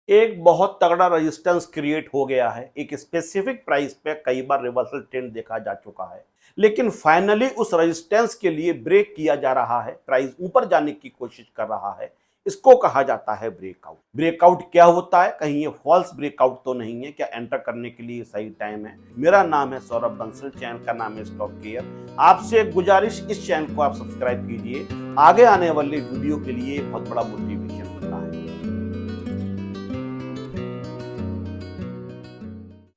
एक बहुत तगड़ा रेजिस्टेंस क्रिएट हो गया है। एक स्पेसिफिक प्राइस पे कई बार रिवर्सल ट्रेंड देखा जा चुका है, लेकिन फाइनली उस रेजिस्टेंस के लिए ब्रेक किया जा रहा है। प्राइस ऊपर जाने की कोशिश कर रहा है। इसको कहा जाता है ब्रेकआउट। ब्रेकआउट क्या होता है? कहीं ये फॉल्स ब्रेकआउट तो नहीं है? क्या एंटर करने के लिए सही टाइम है? मेरा नाम है सौरभ बंसल, चैनल का नाम है स्टॉक केयर। आपसे एक गुजारिश, इस चैनल को आप सब्सक्राइब कीजिए। आगे आने वाले वीडियो के लिए बहुत बड़ा मोटिवेशन होता है।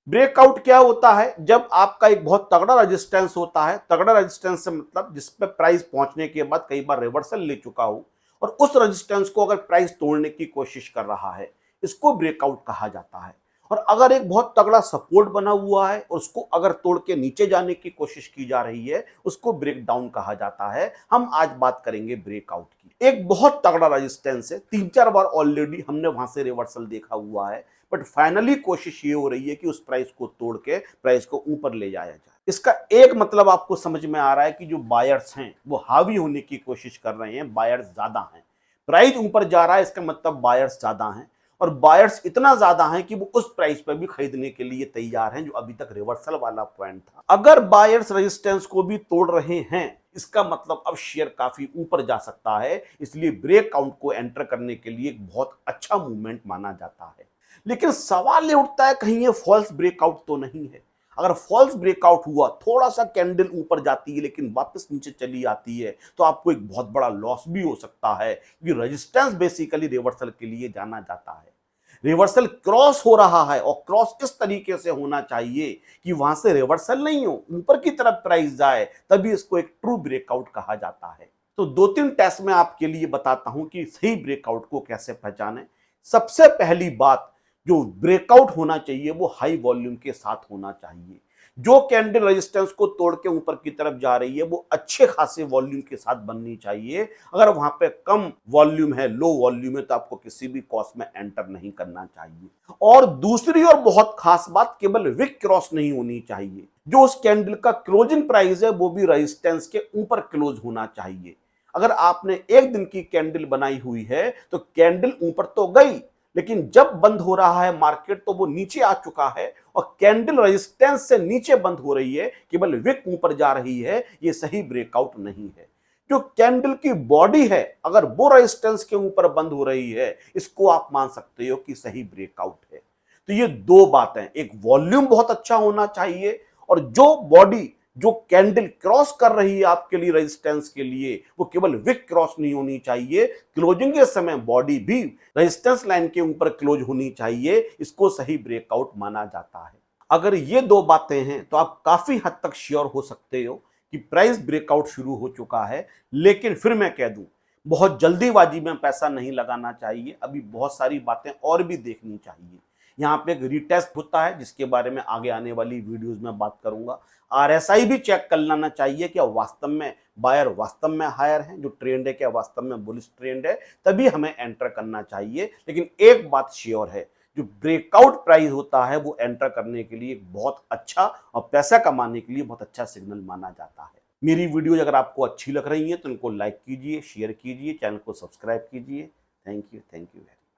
ब्रेकआउट क्या होता है? जब आपका एक बहुत तगड़ा रेजिस्टेंस होता है। तगड़ा रेजिस्टेंस से मतलब जिस पे प्राइस पहुंचने के बाद कई बार रिवर्सल ले चुका हो और उस रेजिस्टेंस को अगर प्राइस तोड़ने की कोशिश कर रहा है, इसको ब्रेकआउट कहा जाता है। और अगर एक बहुत तगड़ा सपोर्ट बना हुआ है और उसको अगर तोड़ के नीचे जाने की कोशिश की जा रही है, उसको ब्रेक डाउन कहा जाता है। हम आज बात करेंगे ब्रेकआउट की। एक बहुत तगड़ा रेजिस्टेंस है, 3-4 बार ऑलरेडी हमने वहां से रिवर्सल देखा हुआ है, बट फाइनली कोशिश ये हो रही है कि उस प्राइस को तोड़ के प्राइस को ऊपर ले जाया जाए। इसका एक मतलब आपको समझ में आ रहा है कि जो बायर्स हैं वो हावी होने की कोशिश कर रहे हैं। बायर्स ज्यादा हैं, प्राइस ऊपर जा रहा है, इसका मतलब बायर्स ज्यादा हैं। और बायर्स इतना ज्यादा हैं कि वो उस प्राइस पर भी खरीदने के लिए तैयार हैं, जो अभी तक रिवर्सल वाला पॉइंट था। अगर बायर्स रेजिस्टेंस को भी तोड़ रहे हैं, इसका मतलब अब शेयर काफी ऊपर जा सकता है। इसलिए ब्रेकआउट को एंटर करने के लिए एक बहुत अच्छा मूवमेंट माना जाता है। लेकिन सवाल ये उठता है, कहीं ये फॉल्स ब्रेकआउट तो नहीं है? अगर फॉल्स ब्रेकआउट हुआ, थोड़ा सा कैंडल ऊपर जाती है लेकिन वापस नीचे चली आती है, तो आपको एक बहुत बड़ा लॉस भी हो सकता है, क्योंकि रेजिस्टेंस बेसिकली रिवर्सल के लिए जाना जाता है। रिवर्सल क्रॉस हो रहा है और क्रॉस इस तरीके से होना चाहिए कि वहां से रिवर्सल नहीं हो, ऊपर की तरफ प्राइस जाए, तभी इसको एक ट्रू ब्रेकआउट कहा जाता है। तो 2-3 टेस्ट में आपके लिए बताता हूं कि सही ब्रेकआउट को कैसे पहचानें। सबसे पहली बात, जो ब्रेकआउट होना चाहिए वो हाई वॉल्यूम के साथ होना चाहिए। जो कैंडल रेजिस्टेंस को तोड़ के ऊपर की तरफ जा रही है, वो अच्छे खासे वॉल्यूम के साथ बननी चाहिए। अगर वहां पे कम वॉल्यूम है, लो वॉल्यूम है, तो आपको किसी भी कॉस्ट में एंटर नहीं करना चाहिए। और दूसरी और बहुत खास बात, केवल विक क्रॉस नहीं होनी चाहिए। जो उस कैंडल का क्लोजिंग प्राइस है, वो भी रेजिस्टेंस के ऊपर क्लोज होना चाहिए। अगर आपने एक दिन की कैंडल बनाई हुई है, तो कैंडल ऊपर तो गई, लेकिन जब बंद हो रहा है मार्केट, तो वो नीचे आ चुका है और कैंडल रेजिस्टेंस से नीचे बंद हो रही है, केवल विक ऊपर जा रही है। ये सही ब्रेकआउट नहीं है। जो कैंडल की बॉडी है, अगर वो रेजिस्टेंस के ऊपर बंद हो रही है, इसको आप मान सकते हो कि सही ब्रेकआउट है। तो ये दो बातें, एक वॉल्यूम बहुत अच्छा होना चाहिए, और जो बॉडी, जो कैंडल क्रॉस कर रही है आपके लिए रेजिस्टेंस के लिए, वो केवल विक क्रॉस नहीं होनी चाहिए, क्लोजिंग के समय बॉडी भी रेजिस्टेंस लाइन के ऊपर क्लोज होनी चाहिए। इसको सही ब्रेकआउट माना जाता है। अगर ये दो बातें हैं, तो आप काफी हद तक श्योर हो सकते हो कि प्राइस ब्रेकआउट शुरू हो चुका है। लेकिन फिर मैं कह दूं, बहुत जल्दीबाजी में पैसा नहीं लगाना चाहिए। अभी बहुत सारी बातें और भी देखनी चाहिए। यहाँ पे एक रीटेस्ट होता है, जिसके बारे में आगे आने वाली वीडियोस में बात करूंगा। आरएसआई भी चेक कर लेना चाहिए, क्या वास्तव में बायर वास्तव में हायर है, जो ट्रेंड है क्या वास्तव में बुलिश ट्रेंड है, तभी हमें एंटर करना चाहिए। लेकिन एक बात श्योर है, जो ब्रेकआउट प्राइस होता है, वो एंटर करने के लिए बहुत अच्छा और पैसा कमाने के लिए बहुत अच्छा सिग्नल माना जाता है। मेरी वीडियो अगर आपको अच्छी लग रही है, तो इनको लाइक कीजिए, शेयर कीजिए, चैनल को सब्सक्राइब कीजिए। Thank you.